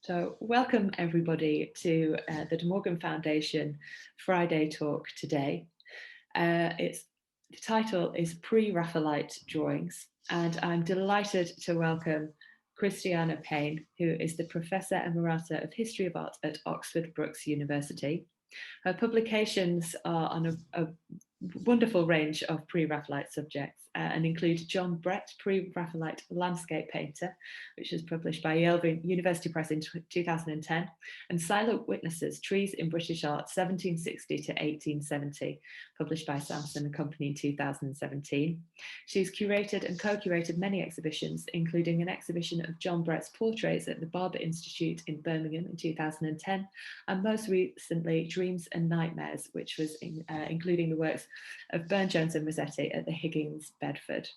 So welcome everybody to the De Morgan Foundation Friday talk today. The title is Pre-Raphaelite Drawings, and I'm delighted to welcome Christiana Payne, who is the Professor Emerita of History of Art at Oxford Brookes University. Her publications are on a wonderful range of Pre-Raphaelite subjects and include John Brett, Pre-Raphaelite Landscape Painter, which was published by Yale University Press in 2010, and Silent Witnesses, Trees in British Art 1760 to 1870, published by Sansom and Company in 2017. She's curated and co-curated many exhibitions, including an exhibition of John Brett's portraits at the Barber Institute in Birmingham in 2010, and most recently Dreams and Nightmares, which was including the works of Burne-Jones and Rossetti at the Higgins Bedford.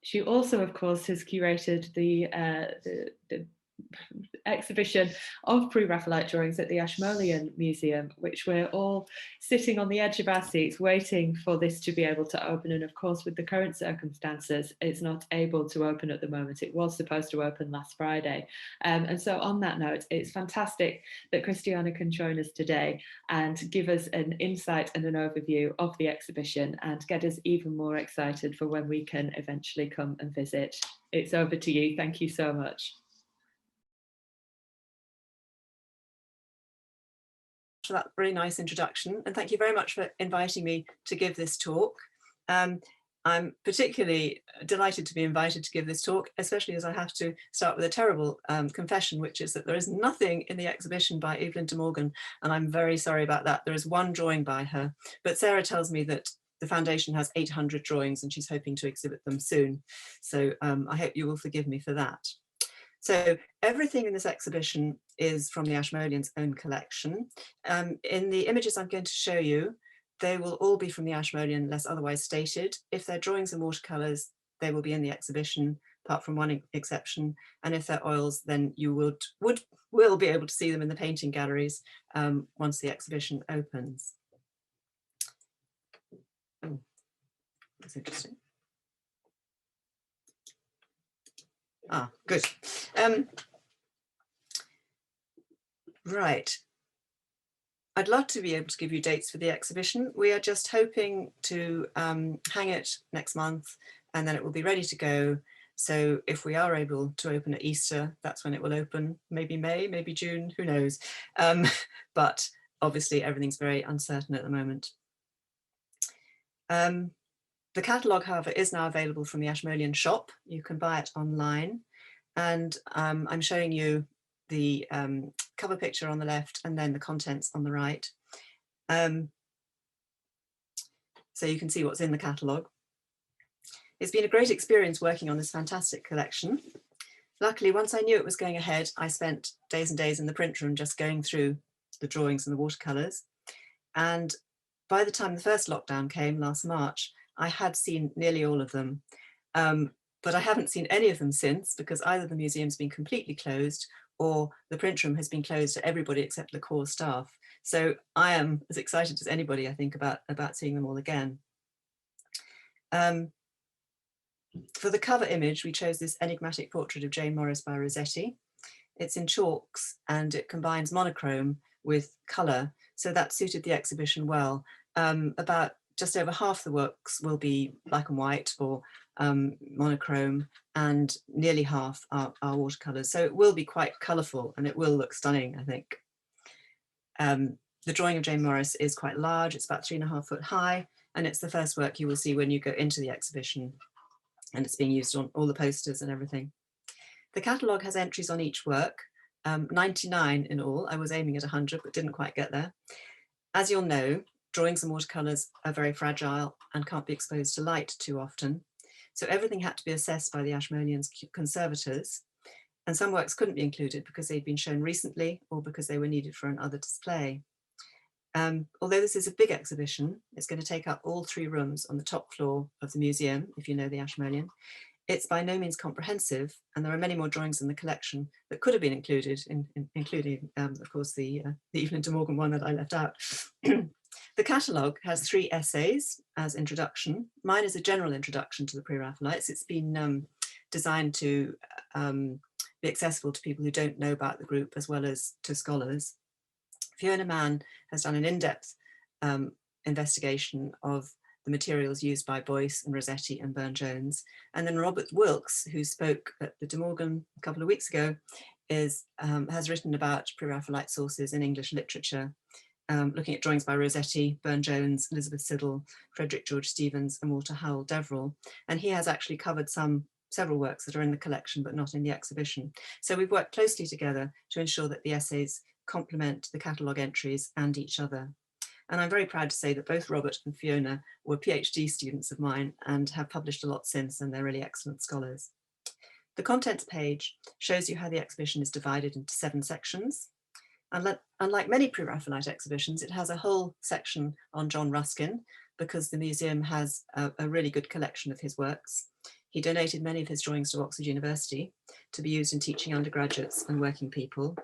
She also, of course, has curated the exhibition of Pre-Raphaelite drawings at the Ashmolean Museum, which we're all sitting on the edge of our seats waiting for this to be able to open. And of course, with the current circumstances, it's not able to open at the moment. It was supposed to open last Friday. And so on that note, it's fantastic that Christiana can join us today and give us an insight and an overview of the exhibition and get us even more excited for when we can eventually come and visit. It's over to you. Thank you so much. For that really nice introduction, and thank you very much for inviting me to give this talk. I'm particularly delighted to be invited to give this talk, especially as I have to start with a terrible confession, which is that there is nothing in the exhibition by Evelyn de Morgan, and I'm very sorry about that. There is one drawing by her, but Sarah tells me that the foundation has 800 drawings and she's hoping to exhibit them soon. So I hope you will forgive me for that. So everything in this exhibition is from the Ashmoleans' own collection. In the images I'm going to show you, they will all be from the Ashmolean unless otherwise stated. If they're drawings and watercolours, they will be in the exhibition, apart from one exception. And if they're oils, then you will be able to see them in the painting galleries once the exhibition opens. Oh, that's interesting. Ah, good. Right. I'd love to be able to give you dates for the exhibition. We are just hoping to hang it next month and then it will be ready to go. So if we are able to open at Easter, that's when it will open, maybe May, maybe June, who knows. But obviously everything's very uncertain at the moment. The catalogue, however, is now available from the Ashmolean shop. You can buy it online. And I'm showing you the cover picture on the left and then the contents on the right. So you can see what's in the catalogue. It's been a great experience working on this fantastic collection. Luckily, once I knew it was going ahead, I spent days and days in the print room just going through the drawings and the watercolours. And by the time the first lockdown came last March, I had seen nearly all of them, but I haven't seen any of them since because either the museum's been completely closed or the print room has been closed to everybody except the core staff. So I am as excited as anybody, I think, about seeing them all again. For the cover image, we chose this enigmatic portrait of Jane Morris by Rossetti. It's in chalks and it combines monochrome with colour, so that suited the exhibition well. About just over half the works will be black and white or monochrome, and nearly half are watercolours. So it will be quite colourful and it will look stunning, I think. The drawing of Jane Morris is quite large. It's about 3.5 foot high, and it's the first work you will see when you go into the exhibition, and it's being used on all the posters and everything. The catalogue has entries on each work, 99 in all. I was aiming at 100, but didn't quite get there. As you'll know, drawings and watercolours are very fragile and can't be exposed to light too often. So everything had to be assessed by the Ashmoleans' conservators, and some works couldn't be included because they'd been shown recently or because they were needed for another display. Although this is a big exhibition, it's going to take up all 3 rooms on the top floor of the museum, if you know the Ashmolean. It's by no means comprehensive, and there are many more drawings in the collection that could have been included, including, of course, the Evelyn de Morgan one that I left out. The catalogue has 3 essays as introduction. Mine is a general introduction to the Pre-Raphaelites. It's been designed to be accessible to people who don't know about the group as well as to scholars. Fiona Mann has done an in-depth investigation of the materials used by Boyce and Rossetti and Burne-Jones. And then Robert Wilkes, who spoke at the De Morgan a couple of weeks ago, has written about Pre-Raphaelite sources in English literature, looking at drawings by Rossetti, Burne-Jones, Elizabeth Siddal, Frederick George Stevens, and Walter Howell Deverell. And he has actually covered several works that are in the collection but not in the exhibition. So we've worked closely together to ensure that the essays complement the catalogue entries and each other. And I'm very proud to say that both Robert and Fiona were PhD students of mine and have published a lot since, and they're really excellent scholars. The contents page shows you how the exhibition is divided into 7 sections. Unlike many Pre-Raphaelite exhibitions, it has a whole section on John Ruskin because the museum has a really good collection of his works. He donated many of his drawings to Oxford University to be used in teaching undergraduates and working people.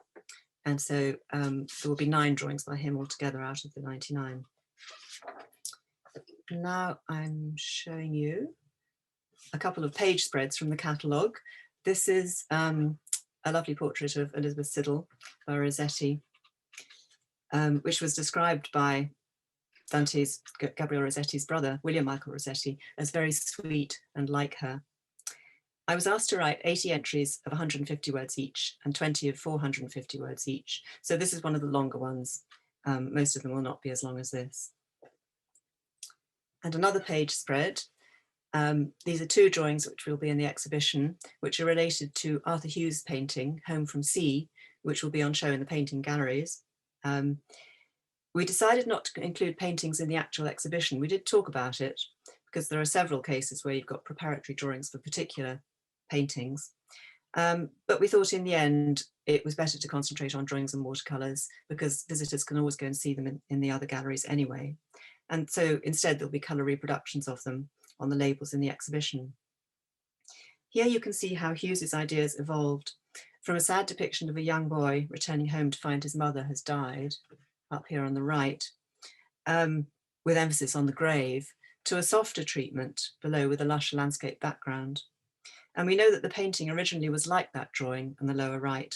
And so there will be 9 drawings by him altogether out of the 99. Now I'm showing you a couple of page spreads from the catalogue. This is a lovely portrait of Elizabeth Siddal by Rossetti, which was described by Gabriel Rossetti's brother, William Michael Rossetti, as very sweet and like her. I was asked to write 80 entries of 150 words each and 20 of 450 words each. So this is one of the longer ones. Most of them will not be as long as this. And another page spread. These are 2 drawings which will be in the exhibition, which are related to Arthur Hughes' painting, Home from Sea, which will be on show in the painting galleries. We decided not to include paintings in the actual exhibition. We did talk about it because there are several cases where you've got preparatory drawings for particular paintings. But we thought in the end, it was better to concentrate on drawings and watercolours because visitors can always go and see them in the other galleries anyway. And so instead there'll be colour reproductions of them on the labels in the exhibition. Here you can see how Hughes's ideas evolved from a sad depiction of a young boy returning home to find his mother has died, up here on the right, with emphasis on the grave, to a softer treatment below with a lush landscape background. And we know that the painting originally was like that drawing on the lower right.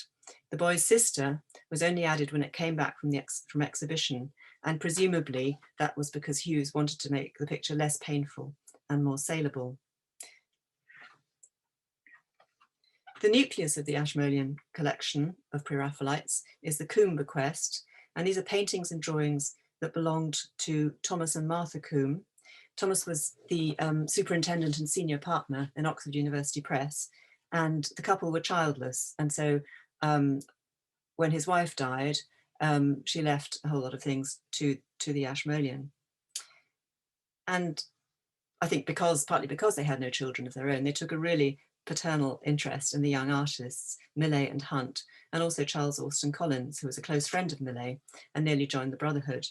The boy's sister was only added when it came back from exhibition, and presumably that was because Hughes wanted to make the picture less painful and more saleable. The nucleus of the Ashmolean collection of Pre-Raphaelites is the Combe bequest, and these are paintings and drawings that belonged to Thomas and Martha Combe. Thomas was the superintendent and senior partner in Oxford University Press, and the couple were childless. And so when his wife died, she left a whole lot of things to the Ashmolean. And I think partly because they had no children of their own, they took a really paternal interest in the young artists, Millais and Hunt, and also Charles Austin Collins, who was a close friend of Millais and nearly joined the Brotherhood.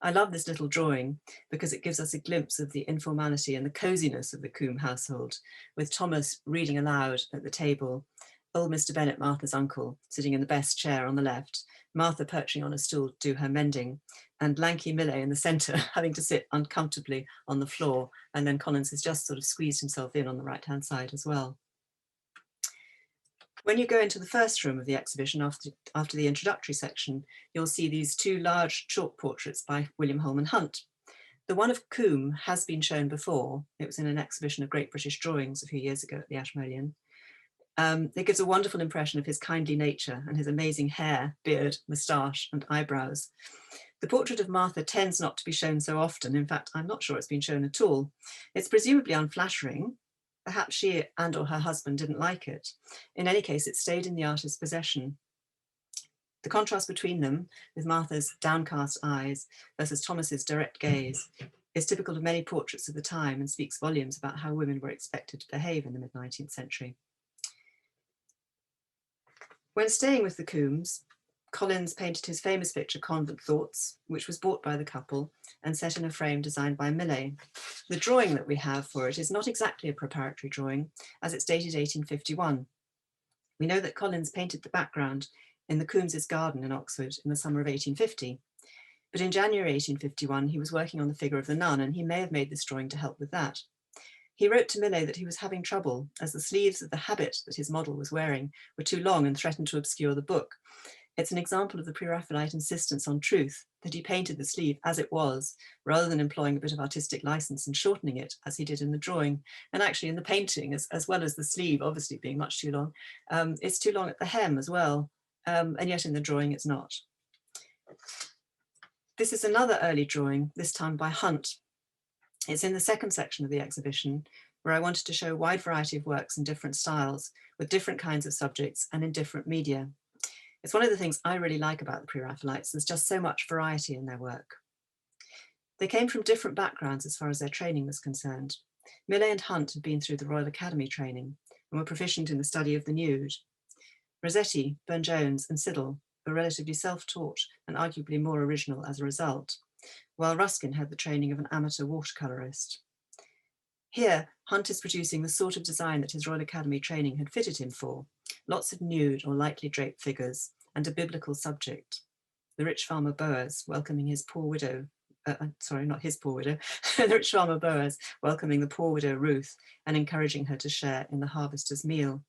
I love this little drawing because it gives us a glimpse of the informality and the coziness of the Combe household, with Thomas reading aloud at the table, old Mr. Bennet, Martha's uncle, sitting in the best chair on the left, Martha perching on a stool to do her mending, and lanky Millais in the centre having to sit uncomfortably on the floor, and then Collins has just sort of squeezed himself in on the right-hand side as well. When you go into the first room of the exhibition after the introductory section, you'll see these 2 large chalk portraits by William Holman Hunt. The one of Combe has been shown before. It was in an exhibition of Great British Drawings a few years ago at the Ashmolean. It gives a wonderful impression of his kindly nature and his amazing hair, beard, moustache and eyebrows. The portrait of Martha tends not to be shown so often. In fact, I'm not sure it's been shown at all. It's presumably unflattering. Perhaps she and or her husband didn't like it. In any case, it stayed in the artist's possession. The contrast between them, with Martha's downcast eyes versus Thomas's direct gaze, is typical of many portraits of the time and speaks volumes about how women were expected to behave in the mid-19th century. When staying with the Combes, Collins painted his famous picture Convent Thoughts, which was bought by the couple and set in a frame designed by Millais. The drawing that we have for it is not exactly a preparatory drawing, as it's dated 1851. We know that Collins painted the background in the Combes' garden in Oxford in the summer of 1850. But in January 1851, he was working on the figure of the nun, and he may have made this drawing to help with that. He wrote to Millet that he was having trouble as the sleeves of the habit that his model was wearing were too long and threatened to obscure the book. It's an example of the Pre-Raphaelite insistence on truth, that he painted the sleeve as it was, rather than employing a bit of artistic license and shortening it, as he did in the drawing. And actually in the painting, as well as the sleeve obviously being much too long, it's too long at the hem as well, and yet in the drawing it's not. This is another early drawing, this time by Hunt. It's in the second section of the exhibition, where I wanted to show a wide variety of works in different styles, with different kinds of subjects and in different media. It's one of the things I really like about the Pre-Raphaelites. There's just so much variety in their work. They came from different backgrounds as far as their training was concerned. Millet and Hunt had been through the Royal Academy training and were proficient in the study of the nude. Rossetti, Burne-Jones and Siddal were relatively self-taught and arguably more original as a result, while Ruskin had the training of an amateur watercolourist. Here, Hunt is producing the sort of design that his Royal Academy training had fitted him for, lots of nude or lightly draped figures and a biblical subject. The rich farmer Boaz welcoming his poor widow, sorry, not his poor widow, the rich farmer Boaz welcoming the poor widow Ruth and encouraging her to share in the harvester's meal.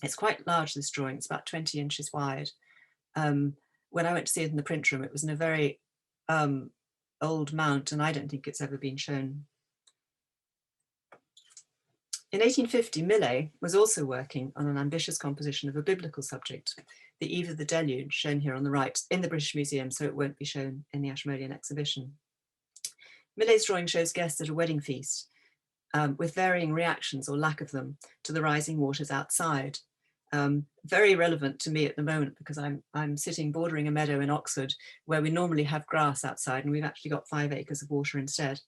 It's quite large, this drawing, it's about 20 inches wide. When I went to see it in the print room, it was in a very old mount, and I don't think it's ever been shown. In 1850, Millet was also working on an ambitious composition of a biblical subject, the Eve of the Deluge, shown here on the right in the British Museum, so it won't be shown in the Ashmolean exhibition. Millet's drawing shows guests at a wedding feast, with varying reactions or lack of them to the rising waters outside. Very relevant to me at the moment, because I'm sitting bordering a meadow in Oxford where we normally have grass outside, and we've actually got 5 acres of water instead.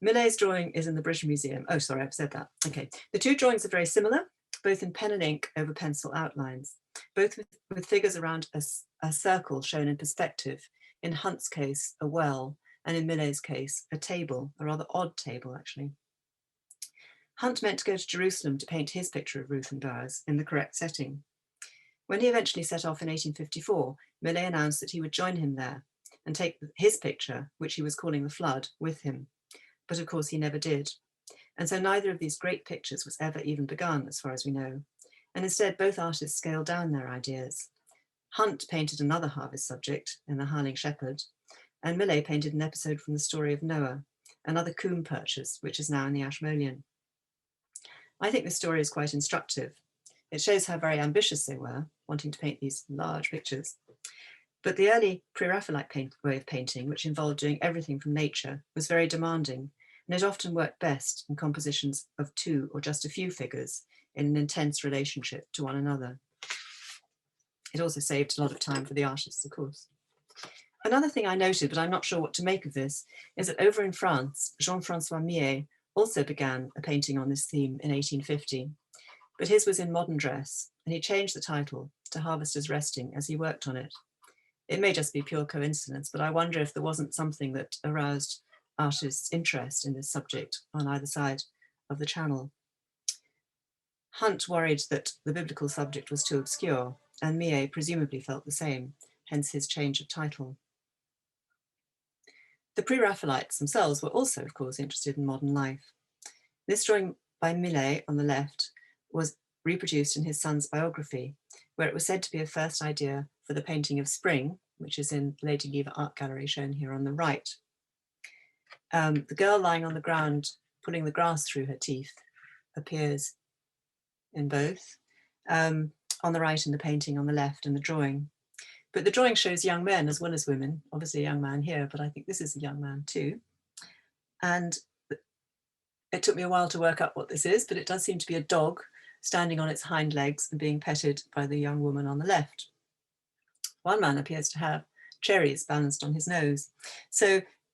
Millet's drawing is in the British Museum. Oh, sorry, I've said that. Okay, the two drawings are very similar, both in pen and ink over pencil outlines, both with figures around a circle shown in perspective. In Hunt's case, a well, and in Millet's case, a table, a rather odd table, actually. Hunt meant to go to Jerusalem to paint his picture of Ruth and Boaz in the correct setting. When he eventually set off in 1854, Millet announced that he would join him there and take his picture, which he was calling The Flood, with him. But of course he never did. And so neither of these great pictures was ever even begun, as far as we know. And instead, both artists scaled down their ideas. Hunt painted another harvest subject in The Howling Shepherd, and Millet painted an episode from the story of Noah, another coombe purchase, which is now in the Ashmolean. I think this story is quite instructive. It shows how very ambitious they were, wanting to paint these large pictures. But the early Pre-Raphaelite way of painting, which involved doing everything from nature, was very demanding, and it often worked best in compositions of 2 or just a few figures in an intense relationship to one another. It also saved a lot of time for the artists, of course. Another thing I noted, but I'm not sure what to make of this, is that over in France, Jean-Francois Millet also began a painting on this theme in 1850, but his was in modern dress, and he changed the title to Harvesters Resting as he worked on it. It may just be pure coincidence, but I wonder if there wasn't something that aroused artists' interest in this subject on either side of the channel. Hunt worried that the biblical subject was too obscure, and Millet presumably felt the same, hence his change of title. The Pre-Raphaelites themselves were also, of course, interested in modern life. This drawing by Millet on the left was reproduced in his son's biography, where it was said to be a first idea for the painting of Spring, which is in Lady Lever Art Gallery, shown here on the right. The girl lying on the ground, pulling the grass through her teeth, appears in both, on the right in the painting, on the left in the drawing. But the drawing shows young men as well as women, obviously a young man here, but I think this is a young man too. And it took me a while to work out what this is, but it does seem to be a dog standing on its hind legs and being petted by the young woman on the left. One man appears to have cherries balanced on his nose.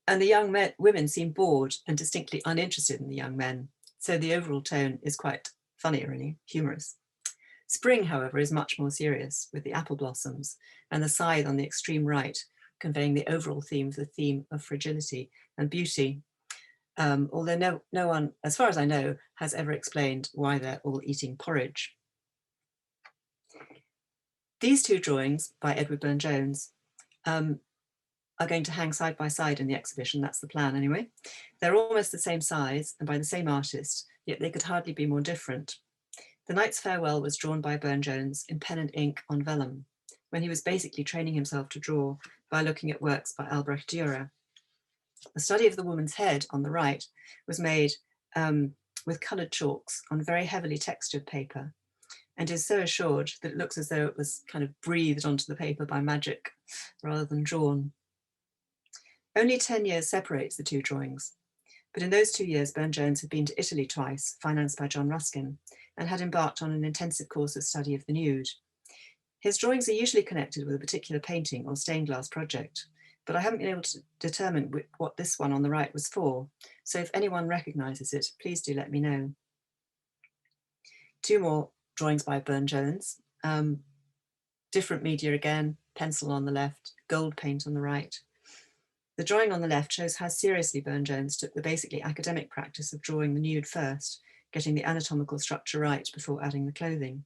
And the young women seem bored and distinctly uninterested in the young men. So the overall tone is quite funny, really, humorous. Spring, however, is much more serious, with the apple blossoms and the scythe on the extreme right, conveying the overall theme of fragility and beauty. Although no one, as far as I know, has ever explained why they're all eating porridge. These two drawings by Edward Burne-Jones are going to hang side by side in the exhibition. That's the plan anyway. They're almost the same size and by the same artist, yet they could hardly be more different. The Knight's Farewell was drawn by Burne-Jones in pen and ink on vellum, when he was basically training himself to draw by looking at works by Albrecht Dürer. The study of the woman's head on the right was made with coloured chalks on very heavily textured paper, and is so assured that it looks as though it was kind of breathed onto the paper by magic rather than drawn. Only 10 years separates the two drawings, but in those 2 years, Burne-Jones had been to Italy twice, financed by John Ruskin, and had embarked on an intensive course of study of the nude. His drawings are usually connected with a particular painting or stained glass project, but I haven't been able to determine what this one on the right was for, so if anyone recognises it, please do let me know. Two more drawings by Burne-Jones, different media again, pencil on the left, gold paint on the right. The drawing on the left shows how seriously Burne-Jones took the basically academic practice of drawing the nude first, getting the anatomical structure right before adding the clothing.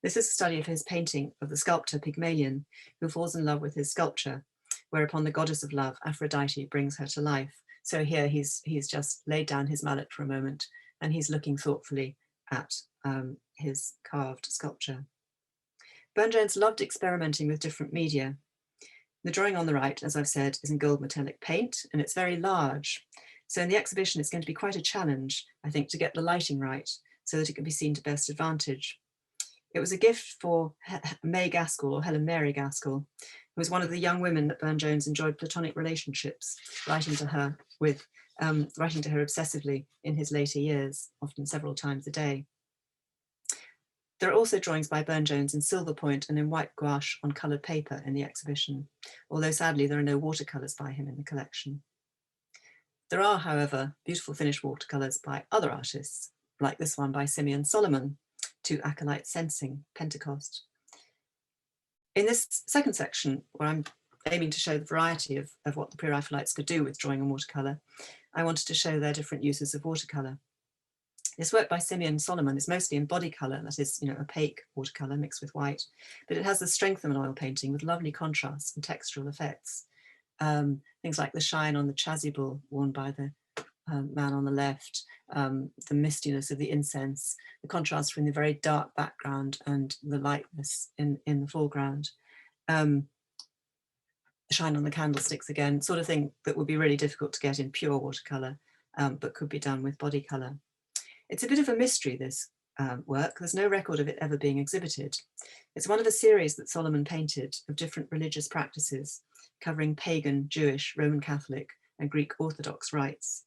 This is a study of his painting of the sculptor Pygmalion, who falls in love with his sculpture, whereupon the goddess of love, Aphrodite, brings her to life. So here he's just laid down his mallet for a moment and he's looking thoughtfully at his carved sculpture. Burne-Jones loved experimenting with different media. The drawing on the right, as I've said, is in gold metallic paint and it's very large. So in the exhibition, it's going to be quite a challenge, I think, to get the lighting right so that it can be seen to best advantage. It was a gift for May Gaskell, or Helen Mary Gaskell, who was one of the young women that Burne-Jones enjoyed platonic relationships, writing to her obsessively in his later years, often several times a day. There are also drawings by Burne-Jones in silver point and in white gouache on coloured paper in the exhibition, although sadly there are no watercolours by him in the collection. There are, however, beautiful finished watercolours by other artists, like this one by Simeon Solomon, To Acolyte Sensing, Pentecost. In this second section, where I'm aiming to show the variety of what the Pre-Raphaelites could do with drawing and watercolour, I wanted to show their different uses of watercolour. This work by Simeon Solomon is mostly in body colour, that is, opaque watercolour mixed with white, but it has the strength of an oil painting with lovely contrasts and textural effects. Things like the shine on the chasuble worn by the man on the left, the mistiness of the incense, the contrast between the very dark background and the lightness in the foreground. The shine on the candlesticks again, sort of thing that would be really difficult to get in pure watercolour, but could be done with body colour. It's a bit of a mystery, this work. There's no record of it ever being exhibited. It's one of a series that Solomon painted of different religious practices, covering pagan, Jewish, Roman Catholic, and Greek Orthodox rites.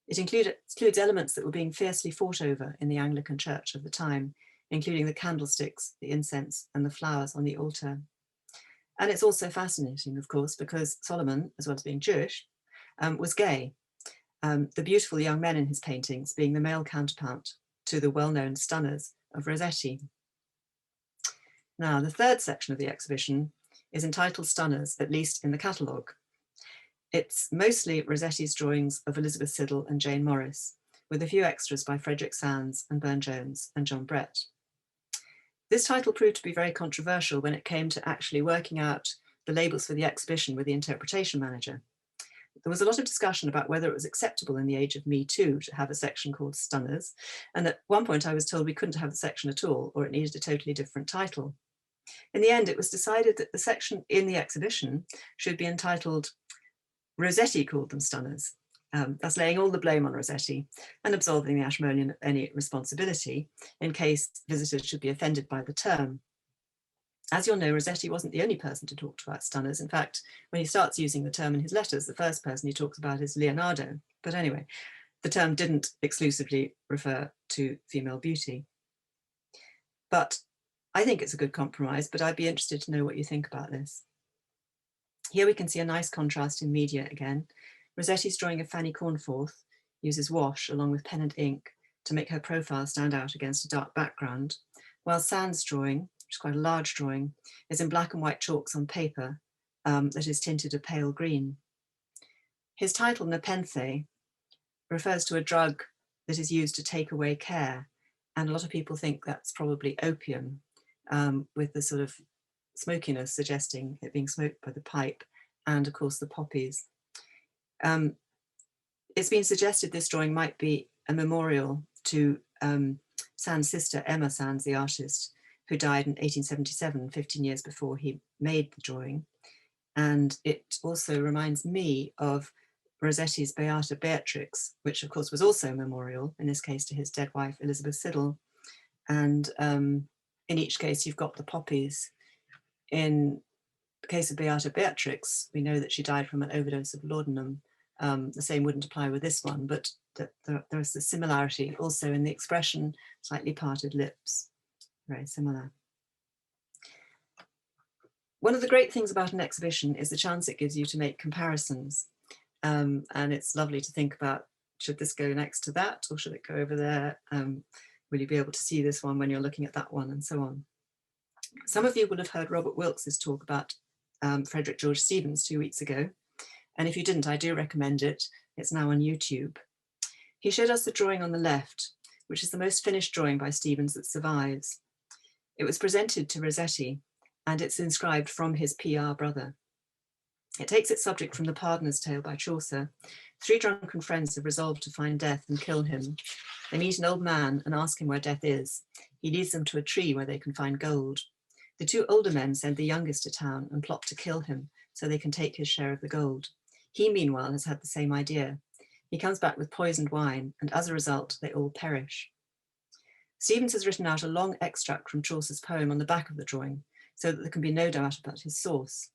It includes elements that were being fiercely fought over in the Anglican Church of the time, including the candlesticks, the incense, and the flowers on the altar. And it's also fascinating, of course, because Solomon, as well as being Jewish, was gay. The beautiful young men in his paintings being the male counterpart to the well-known stunners of Rossetti. Now, the third section of the exhibition is entitled Stunners, at least in the catalogue. It's mostly Rossetti's drawings of Elizabeth Siddal and Jane Morris, with a few extras by Frederick Sands and Burne-Jones and John Brett. This title proved to be very controversial when it came to actually working out the labels for the exhibition with the interpretation manager. There was a lot of discussion about whether it was acceptable in the age of Me Too to have a section called Stunners, and at one point I was told we couldn't have the section at all, or it needed a totally different title. In the end, it was decided that the section in the exhibition should be entitled Rossetti Called Them Stunners, thus laying all the blame on Rossetti and absolving the Ashmolean of any responsibility in case visitors should be offended by the term. As you'll know, Rossetti wasn't the only person to talk about stunners. In fact, when he starts using the term in his letters, the first person he talks about is Leonardo. But anyway, the term didn't exclusively refer to female beauty. But I think it's a good compromise, but I'd be interested to know what you think about this. Here we can see a nice contrast in media again. Rossetti's drawing of Fanny Cornforth uses wash along with pen and ink to make her profile stand out against a dark background, while Sands' drawing, which is quite a large drawing, is in black and white chalks on paper that is tinted a pale green. His title, Nepenthe, refers to a drug that is used to take away care, and a lot of people think that's probably opium, with the sort of smokiness suggesting it being smoked by the pipe and of course the poppies. It's been suggested this drawing might be a memorial to Sand's sister, Emma Sands, the artist, who died in 1877, 15 years before he made the drawing. And it also reminds me of Rossetti's Beata Beatrix, which of course was also a memorial, in this case to his dead wife, Elizabeth Siddal. And in each case, you've got the poppies. In the case of Beata Beatrix, we know that she died from an overdose of laudanum. The same wouldn't apply with this one, but there is the similarity also in the expression, slightly parted lips, very similar. One of the great things about an exhibition is the chance it gives you to make comparisons. And it's lovely to think about, should this go next to that, or should it go over there? Will you be able to see this one when you're looking at that one, and so on. Some of you will have heard Robert Wilkes's talk about Frederick George Stevens 2 weeks ago. And if you didn't, I do recommend it. It's now on YouTube. He showed us the drawing on the left, which is the most finished drawing by Stevens that survives. It was presented to Rossetti, and it's inscribed from his PR brother. It takes its subject from the Pardoner's Tale by Chaucer. 3 drunken friends have resolved to find death and kill him. They meet an old man and ask him where death is. He leads them to a tree where they can find gold. The 2 older men send the youngest to town and plot to kill him so they can take his share of the gold. He, meanwhile, has had the same idea. He comes back with poisoned wine, and as a result, they all perish. Stevens has written out a long extract from Chaucer's poem on the back of the drawing, so that there can be no doubt about his source.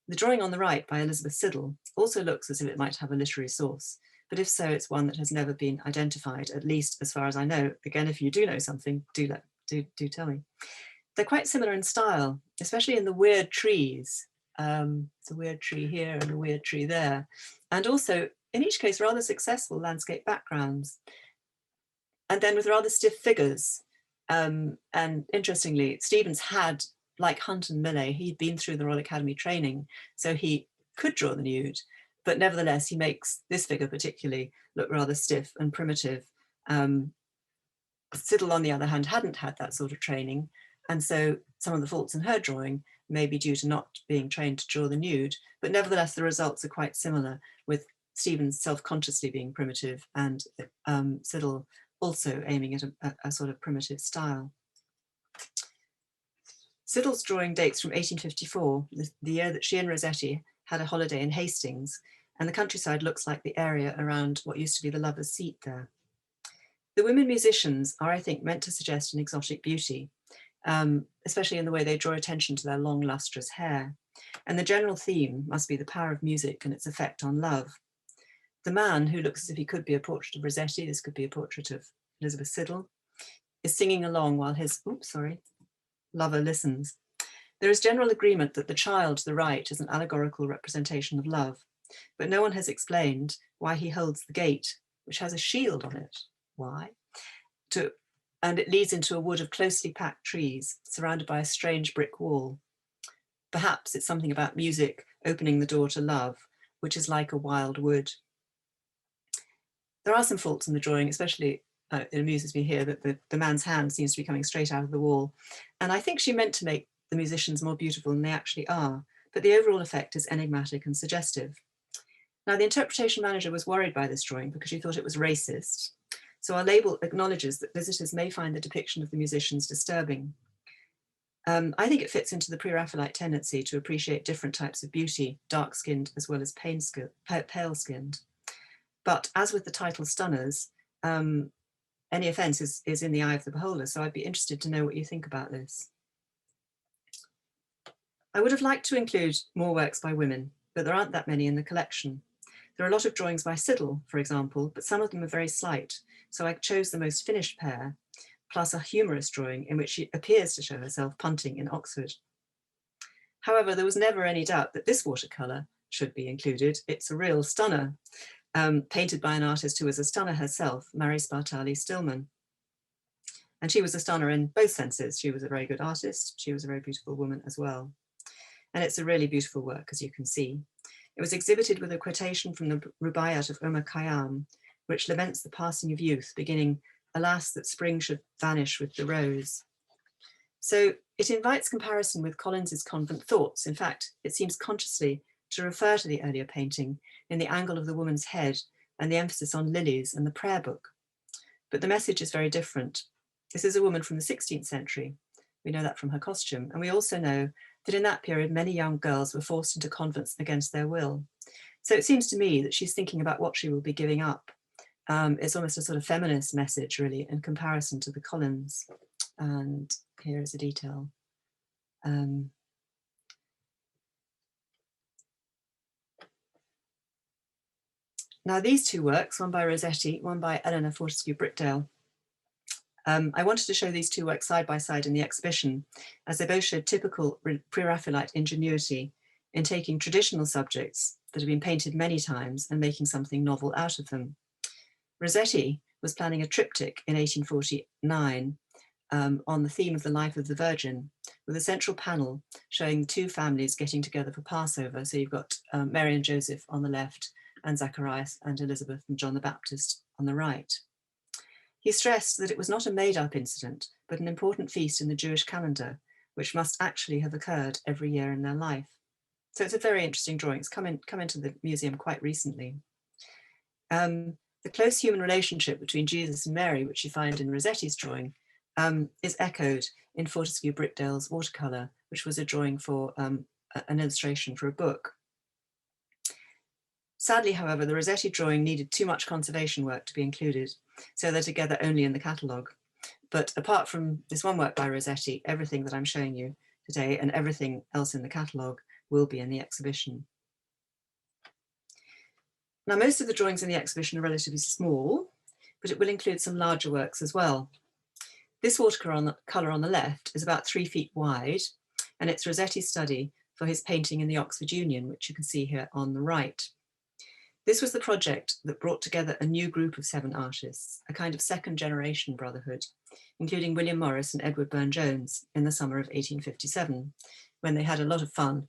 The drawing on the right by Elizabeth Siddal also looks as if it might have a literary source, but if so, it's one that has never been identified, at least as far as I know. Again, if you do know something, do tell me. They're quite similar in style, especially in the weird trees. It's a weird tree here and a weird tree there. And also, in each case, rather successful landscape backgrounds. And then with rather stiff figures. And interestingly, Stevens had, like Hunt and Millais, he'd been through the Royal Academy training, so he could draw the nude, but nevertheless, he makes this figure particularly look rather stiff and primitive. Siddal, on the other hand, hadn't had that sort of training, and so some of the faults in her drawing may be due to not being trained to draw the nude, but nevertheless, the results are quite similar, with Stevens self-consciously being primitive and Siddal also aiming at a sort of primitive style. Siddal's drawing dates from 1854, the year that she and Rossetti had a holiday in Hastings, and the countryside looks like the area around what used to be the Lovers' Seat there. The women musicians are, I think, meant to suggest an exotic beauty, especially in the way they draw attention to their long, lustrous hair. And the general theme must be the power of music and its effect on love. The man, who looks as if he could be a portrait of Rossetti, this could be a portrait of Elizabeth Siddal, is singing along while his, lover listens. There is general agreement that the child to the right is an allegorical representation of love, but no one has explained why he holds the gate, which has a shield on it. Why? And it leads into a wood of closely packed trees, surrounded by a strange brick wall. Perhaps it's something about music opening the door to love, which is like a wild wood. There are some faults in the drawing, especially it amuses me here that the man's hand seems to be coming straight out of the wall. And I think she meant to make the musicians more beautiful than they actually are, but the overall effect is enigmatic and suggestive. Now, the interpretation manager was worried by this drawing because she thought it was racist. So our label acknowledges that visitors may find the depiction of the musicians disturbing. I think it fits into the Pre-Raphaelite tendency to appreciate different types of beauty, dark-skinned as well as pale-skinned. But as with the title Stunners, any offence is in the eye of the beholder, so I'd be interested to know what you think about this. I would have liked to include more works by women, but there aren't that many in the collection. There are a lot of drawings by Siddal, for example, but some of them are very slight, so I chose the most finished pair, plus a humorous drawing in which she appears to show herself punting in Oxford. However, there was never any doubt that this watercolour should be included. It's a real stunner, painted by an artist who was a stunner herself, Mary Spartali Stillman. And she was a stunner in both senses. She was a very good artist. She was a very beautiful woman as well. And it's a really beautiful work, as you can see. It was exhibited with a quotation from the Rubaiyat of Omar Khayyam, which laments the passing of youth, beginning, "Alas, that spring should vanish with the rose." So it invites comparison with Collins's Convent Thoughts. In fact, it seems consciously to refer to the earlier painting in the angle of the woman's head and the emphasis on lilies and the prayer book. But the message is very different. This is a woman from the 16th century. We know that from her costume. And we also know that in that period, many young girls were forced into convents against their will. So it seems to me that she's thinking about what she will be giving up. It's almost a sort of feminist message, really, in comparison to the Collins. And here is a detail. Now these two works, one by Rossetti, one by Eleanor Fortescue Brickdale, I wanted to show these two works side by side in the exhibition, as they both showed typical Pre-Raphaelite ingenuity in taking traditional subjects that have been painted many times and making something novel out of them. Rossetti was planning a triptych in 1849 on the theme of the life of the Virgin, with a central panel showing the two families getting together for Passover. So you've got Mary and Joseph on the left, and Zacharias and Elizabeth and John the Baptist on the right. He stressed that it was not a made-up incident, but an important feast in the Jewish calendar, which must actually have occurred every year in their life. So it's a very interesting drawing. It's come into the museum quite recently. The close human relationship between Jesus and Mary, which you find in Rossetti's drawing, is echoed in Fortescue Brickdale's watercolour, which was a drawing for an illustration for a book. Sadly, however, the Rossetti drawing needed too much conservation work to be included, so they're together only in the catalogue. But apart from this one work by Rossetti, everything that I'm showing you today and everything else in the catalogue will be in the exhibition. Now, most of the drawings in the exhibition are relatively small, but it will include some larger works as well. This watercolour on the left is about 3 feet wide, and it's Rossetti's study for his painting in the Oxford Union, which you can see here on the right. This was the project that brought together a new group of 7 artists, a kind of second generation brotherhood, including William Morris and Edward Burne-Jones in the summer of 1857, when they had a lot of fun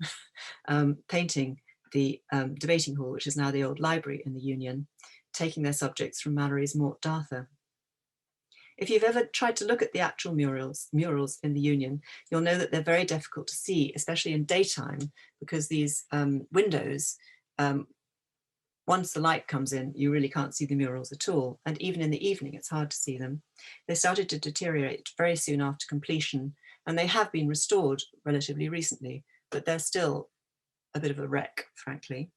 painting the debating hall, which is now the old library in the Union, taking their subjects from Mallory's Mort d'Arthur. If you've ever tried to look at the actual murals in the Union, you'll know that they're very difficult to see, especially in daytime, because these windows, once the light comes in, you really can't see the murals at all. And even in the evening, it's hard to see them. They started to deteriorate very soon after completion, and they have been restored relatively recently, but they're still a bit of a wreck, frankly.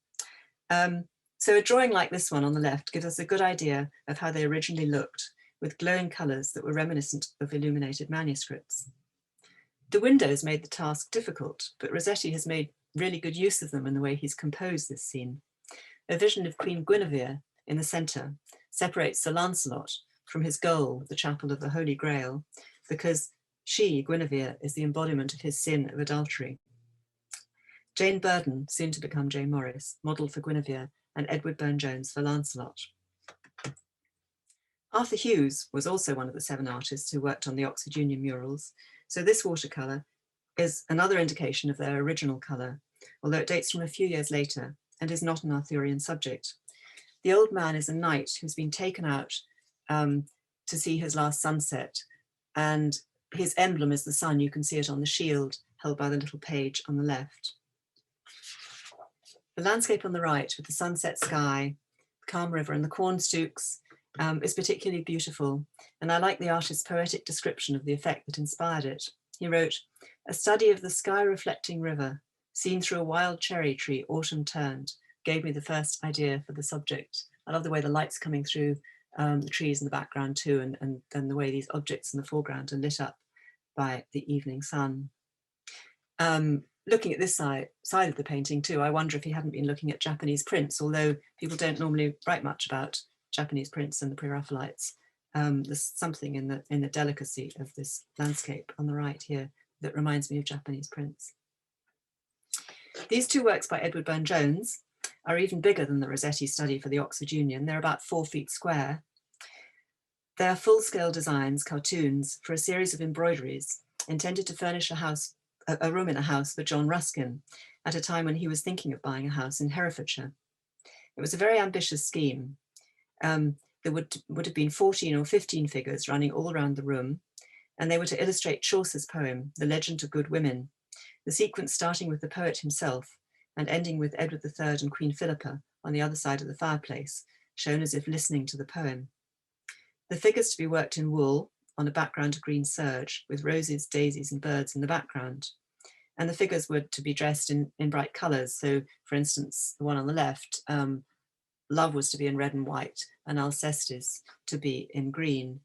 So a drawing like this one on the left gives us a good idea of how they originally looked, with glowing colours that were reminiscent of illuminated manuscripts. The windows made the task difficult, but Rossetti has made really good use of them in the way he's composed this scene. A vision of Queen Guinevere in the centre separates Sir Lancelot from his goal, the Chapel of the Holy Grail, because she, Guinevere, is the embodiment of his sin of adultery. Jane Burden, soon to become Jane Morris, modelled for Guinevere, and Edward Burne-Jones for Lancelot. Arthur Hughes was also one of the 7 artists who worked on the Oxford Union murals, so this watercolour is another indication of their original colour, although it dates from a few years later and is not an Arthurian subject. The old man is a knight who's been taken out to see his last sunset, and his emblem is the sun. You can see it on the shield held by the little page on the left. The landscape on the right with the sunset sky, the calm river and the corn stooks is particularly beautiful, and I like the artist's poetic description of the effect that inspired it. He wrote, "A study of the sky-reflecting river, seen through a wild cherry tree, autumn turned, gave me the first idea for the subject." I love the way the light's coming through the trees in the background too, and then the way these objects in the foreground are lit up by the evening sun. Looking at this side of the painting too, I wonder if he hadn't been looking at Japanese prints, although people don't normally write much about Japanese prints and the Pre-Raphaelites. There's something in the delicacy of this landscape on the right here that reminds me of Japanese prints. These 2 works by Edward Burne-Jones are even bigger than the Rossetti study for the Oxford Union. They're about 4 feet square. They are full-scale designs, cartoons, for a series of embroideries intended to furnish a room in a house for John Ruskin at a time when he was thinking of buying a house in Herefordshire. It was a very ambitious scheme. There would have been 14 or 15 figures running all around the room, and they were to illustrate Chaucer's poem, The Legend of Good Women, the sequence starting with the poet himself and ending with Edward III and Queen Philippa on the other side of the fireplace, shown as if listening to the poem. The figures to be worked in wool on a background of green serge with roses, daisies and birds in the background. And the figures were to be dressed in bright colours. So for instance, the one on the left, Love was to be in red and white and Alcestis to be in green.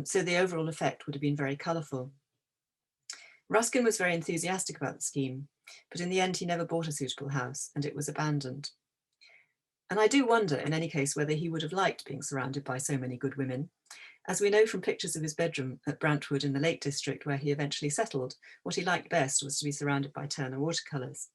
So the overall effect would have been very colourful. Ruskin was very enthusiastic about the scheme, but in the end he never bought a suitable house and it was abandoned. And I do wonder, in any case, whether he would have liked being surrounded by so many good women. As we know from pictures of his bedroom at Brantwood in the Lake District, where he eventually settled, what he liked best was to be surrounded by Turner watercolours.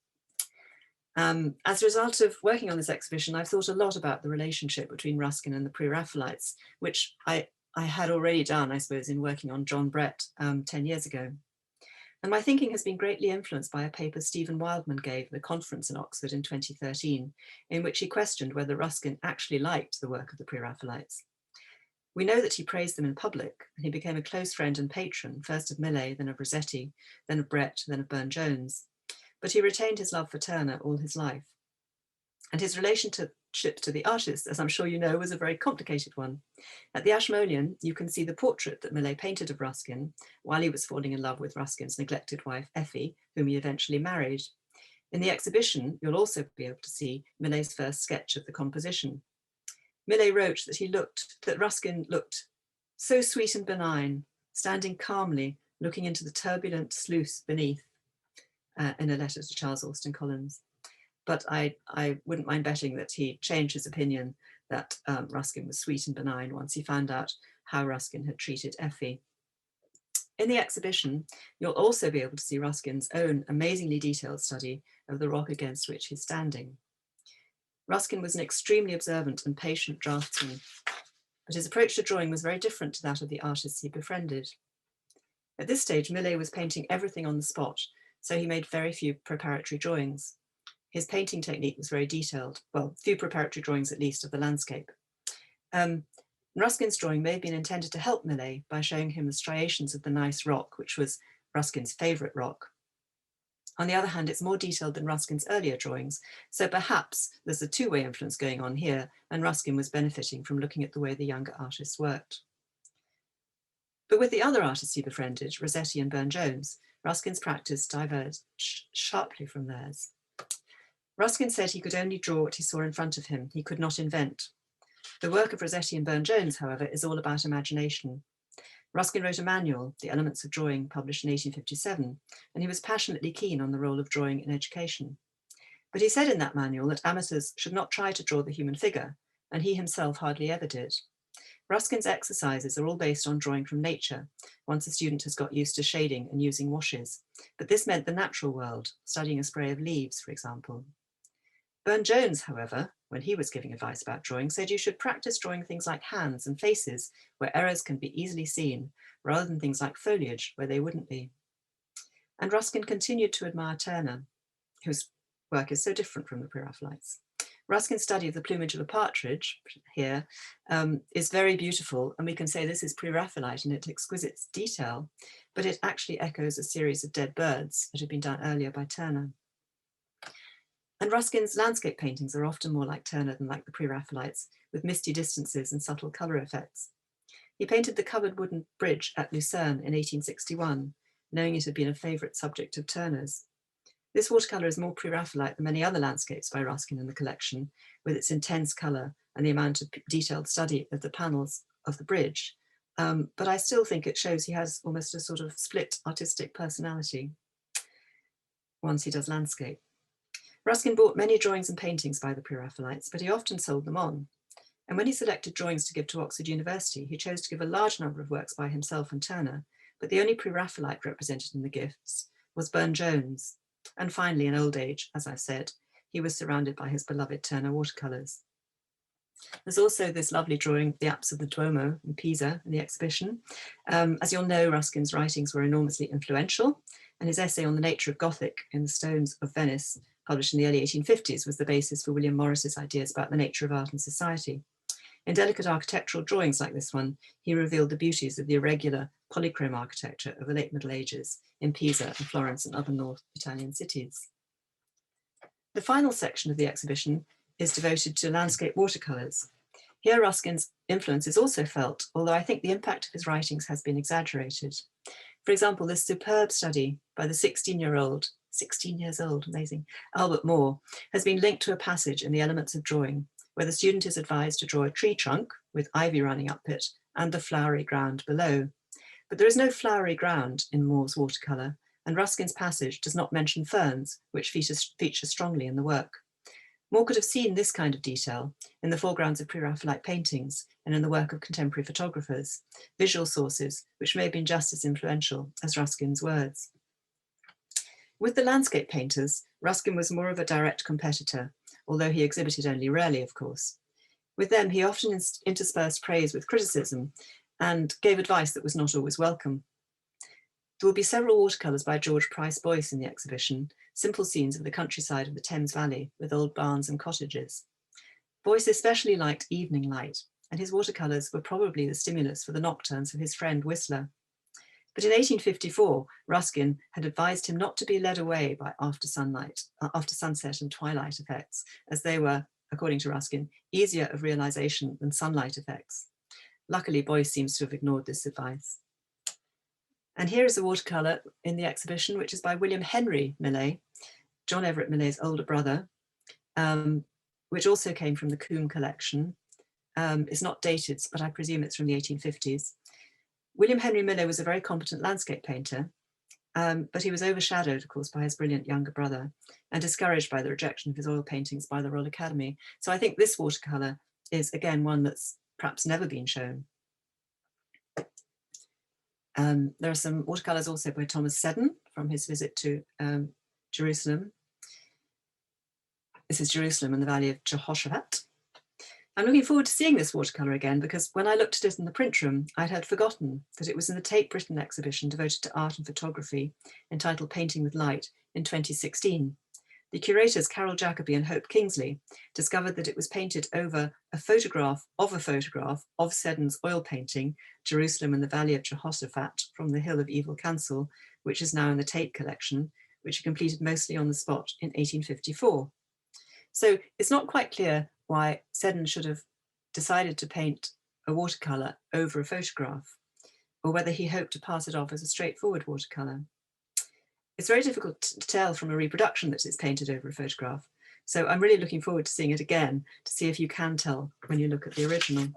As a result of working on this exhibition, I've thought a lot about the relationship between Ruskin and the Pre-Raphaelites, which I had already done, I suppose, in working on John Brett 10 years ago. And my thinking has been greatly influenced by a paper Stephen Wildman gave at a conference in Oxford in 2013, in which he questioned whether Ruskin actually liked the work of the Pre-Raphaelites. We know that he praised them in public, and he became a close friend and patron, first of Millet, then of Rossetti, then of Brett, then of Burne-Jones. But he retained his love for Turner all his life. And his relationship to the artists, as I'm sure you know, was a very complicated one. At the Ashmolean, you can see the portrait that Millet painted of Ruskin while he was falling in love with Ruskin's neglected wife, Effie, whom he eventually married. In the exhibition, you'll also be able to see Millet's first sketch of the composition. Millet wrote that Ruskin looked so sweet and benign, standing calmly, looking into the turbulent sluice beneath, in a letter to Charles Austin Collins. But I wouldn't mind betting that he changed his opinion that Ruskin was sweet and benign once he found out how Ruskin had treated Effie. In the exhibition, you'll also be able to see Ruskin's own amazingly detailed study of the rock against which he's standing. Ruskin was an extremely observant and patient draftsman, but his approach to drawing was very different to that of the artists he befriended. At this stage, Millet was painting everything on the spot, so he made very few preparatory drawings. His painting technique was very detailed, well, few preparatory drawings at least of the landscape. Ruskin's drawing may have been intended to help Millet by showing him the striations of the gneiss rock, which was Ruskin's favourite rock. On the other hand, it's more detailed than Ruskin's earlier drawings, so perhaps there's a two-way influence going on here, and Ruskin was benefiting from looking at the way the younger artists worked. But with the other artists he befriended, Rossetti and Burne-Jones, Ruskin's practice diverged sharply from theirs. Ruskin said he could only draw what he saw in front of him. He could not invent. The work of Rossetti and Burne-Jones, however, is all about imagination. Ruskin wrote a manual, The Elements of Drawing, published in 1857, and he was passionately keen on the role of drawing in education. But he said in that manual that amateurs should not try to draw the human figure, and he himself hardly ever did. Ruskin's exercises are all based on drawing from nature, once a student has got used to shading and using washes. But this meant the natural world, studying a spray of leaves, for example. Burne-Jones, however, when he was giving advice about drawing, said you should practice drawing things like hands and faces, where errors can be easily seen, rather than things like foliage, where they wouldn't be. And Ruskin continued to admire Turner, whose work is so different from the Pre-Raphaelites. Ruskin's study of the plumage of a partridge here is very beautiful, and we can say this is Pre-Raphaelite in its exquisite detail, but it actually echoes a series of dead birds that had been done earlier by Turner. And Ruskin's landscape paintings are often more like Turner than like the Pre-Raphaelites, with misty distances and subtle colour effects. He painted the covered wooden bridge at Lucerne in 1861, knowing it had been a favourite subject of Turner's. This watercolour is more Pre-Raphaelite than many other landscapes by Ruskin in the collection, with its intense colour and the amount of detailed study of the panels of the bridge. But I still think it shows he has almost a sort of split artistic personality once he does landscape. Ruskin bought many drawings and paintings by the Pre-Raphaelites, but he often sold them on. And when he selected drawings to give to Oxford University, he chose to give a large number of works by himself and Turner, but the only Pre-Raphaelite represented in the gifts was Burne-Jones. And finally, in old age, as I've said, he was surrounded by his beloved Turner watercolours. There's also this lovely drawing, The Apse of the Duomo in Pisa, in the exhibition. As you'll know, Ruskin's writings were enormously influential, and his essay on the nature of Gothic in the Stones of Venice, published in the early 1850s, was the basis for William Morris's ideas about the nature of art and society. In delicate architectural drawings like this one, he revealed the beauties of the irregular polychrome architecture of the late Middle Ages in Pisa and Florence and other North Italian cities. The final section of the exhibition is devoted to landscape watercolours. Here Ruskin's influence is also felt, although I think the impact of his writings has been exaggerated. For example, this superb study by the 16 years old, amazing, Albert Moore, has been linked to a passage in the Elements of Drawing, where the student is advised to draw a tree trunk with ivy running up it and the flowery ground below. But there is no flowery ground in Moore's watercolour, and Ruskin's passage does not mention ferns, which feature strongly in the work. Moore could have seen this kind of detail in the foregrounds of Pre-Raphaelite paintings and in the work of contemporary photographers, visual sources which may have been just as influential as Ruskin's words. With the landscape painters, Ruskin was more of a direct competitor, although he exhibited only rarely, of course. With them, he often interspersed praise with criticism and gave advice that was not always welcome. There will be several watercolours by George Price Boyce in the exhibition, simple scenes of the countryside of the Thames Valley with old barns and cottages. Boyce especially liked evening light, and his watercolours were probably the stimulus for the nocturnes of his friend Whistler. But in 1854, Ruskin had advised him not to be led away by after sunset and twilight effects, as they were, according to Ruskin, easier of realisation than sunlight effects. Luckily, Boyce seems to have ignored this advice. And here is a watercolour in the exhibition, which is by William Henry Millais, John Everett Millay's older brother, which also came from the Coombe collection. It's not dated, but I presume it's from the 1850s. William Henry Millais was a very competent landscape painter, but he was overshadowed, of course, by his brilliant younger brother and discouraged by the rejection of his oil paintings by the Royal Academy. So I think this watercolour is, again, one that's perhaps never been shown. There are some watercolours also by Thomas Seddon from his visit to Jerusalem. This is Jerusalem and the Valley of Jehoshaphat. I'm looking forward to seeing this watercolour again because when I looked at it in the print room, I had forgotten that it was in the Tate Britain exhibition devoted to art and photography entitled Painting with Light in 2016. The curators Carol Jacobi and Hope Kingsley discovered that it was painted over a photograph of Seddon's oil painting, Jerusalem and the Valley of Jehoshaphat from the Hill of Evil Counsel, which is now in the Tate collection, which he completed mostly on the spot in 1854. So it's not quite clear why Seddon should have decided to paint a watercolour over a photograph, or whether he hoped to pass it off as a straightforward watercolour. It's very difficult to tell from a reproduction that it's painted over a photograph. So I'm really looking forward to seeing it again to see if you can tell when you look at the original.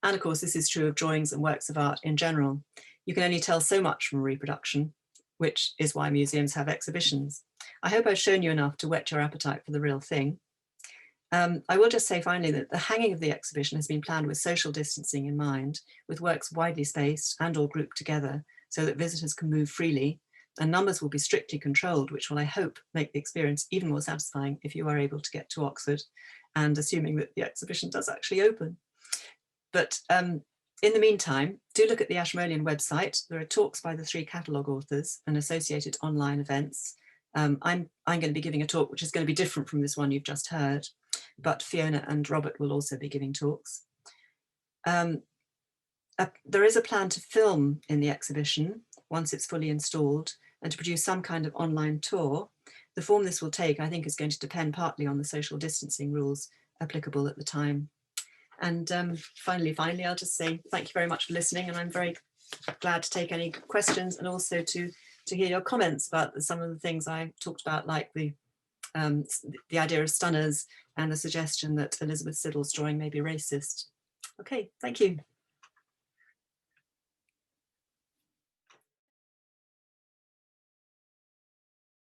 And of course, this is true of drawings and works of art in general. You can only tell so much from a reproduction, which is why museums have exhibitions. I hope I've shown you enough to whet your appetite for the real thing. I will just say finally that the hanging of the exhibition has been planned with social distancing in mind, with works widely spaced and all grouped together so that visitors can move freely, and numbers will be strictly controlled, which will, I hope, make the experience even more satisfying if you are able to get to Oxford, and assuming that the exhibition does actually open. But in the meantime, do look at the Ashmolean website. There are talks by the 3 catalogue authors and associated online events. I'm going to be giving a talk which is going to be different from this one you've just heard, but Fiona and Robert will also be giving talks. There is a plan to film in the exhibition once it's fully installed and to produce some kind of online tour. The form this will take, I think, is going to depend partly on the social distancing rules applicable at the time. And finally, I'll just say thank you very much for listening, and I'm very glad to take any questions and also to hear your comments about some of the things I talked about, like the idea of stunners and the suggestion that Elizabeth Siddal's drawing may be racist. Okay, thank you.